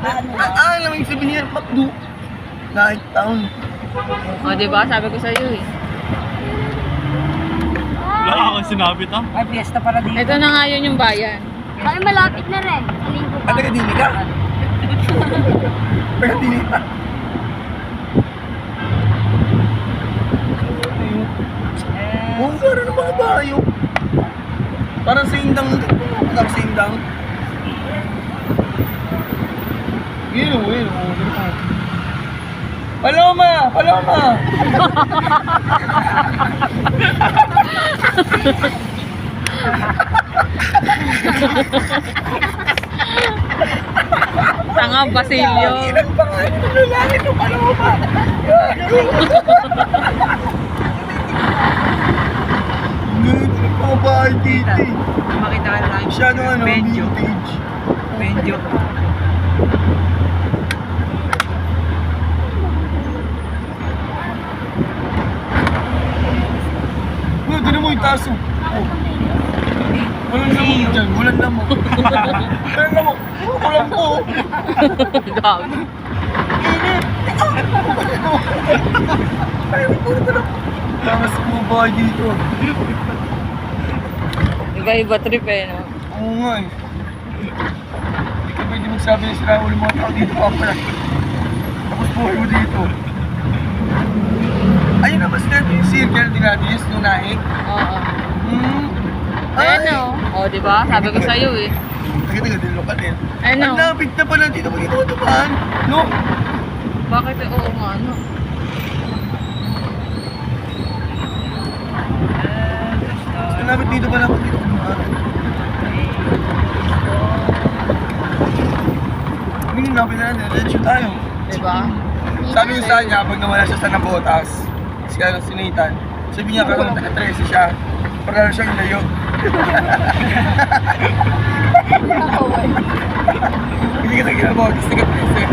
Alam yung sabihin niya, Macdo. Night town. O, diba? Sabi ko sa'yo eh. Wala akong sinabi to. Ay, fiesta para dito. Ito na nga yun yung bayan. Ay, malapit na rin. Linggo pa. Taga-dini ka? Taga-dini ka? Oo, parang ng mga bayo. Parang sa indang. Parang sa indang. Yun o. Paloma! Paloma! Tanga, Basilio. Ilang pangalan ng lalaki ng Paloma! Ganito ng mga bahay dito eh. Makita ka na lang. Masyadong ano, Benjo. vintage. Benjo. Tignan mo yung taso. Walang lamok dyan, walang lamok. Walang lamok. Walang po. Dami. Init. Ay, puro ka na. Tamas sa mga bahay dito. Iba-iba trip eh, no? Oo nga eh. Hindi ka pwede magsabi na sila ulit mga tao dito pala. Tapos buhay mo dito. Ayun na, mas natin yung circle din natin, yung nunahig. Oo. Ay! Ayan o. O, diba? Sabi ko sa'yo eh. Taga-taga din, lokal din. Ano? Ang lapit na pala dito, dito matumaan. No? Bakit eh? Oo nga, ano? Ang lapit dito pala ako dito matumaan. Hindi lapit na natin, let's shoot tayo. Diba? Sabi ko sa kanya, pag nawala siya sa Nabotas, si Nathan, sabi niya kung taga-13 siya, para siyang layo. Hindi ka taga-Nabotas, taga-13.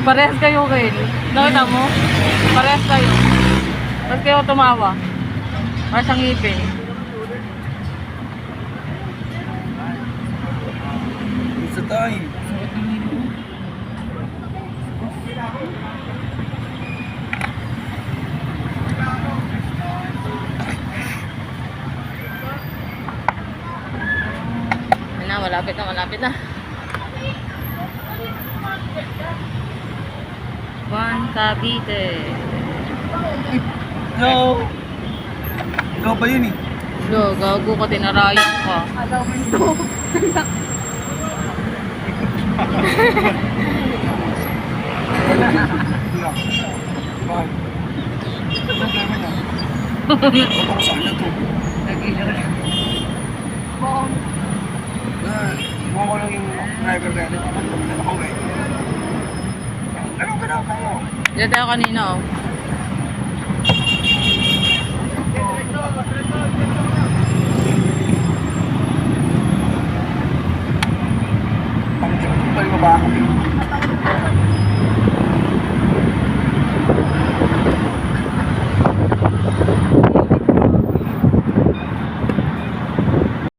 Parehas kayo, Kel. Nakita mo? Parehas kayo. Ba't kayo tumawa? Parang siyang ngipin. Isa tayo. Ayun na, malapit na, malapit na. Juan Cavite. No. Ikaw pa yun eh. Lo, gago ka, tinarayan ka. Alaw mo ito. Bakit? Ano problema niya? Ako saan na to? Buwan ko lang yung driver natin. Ako eh. Anong ganaw kayo? Diyan tayo kanina, oh.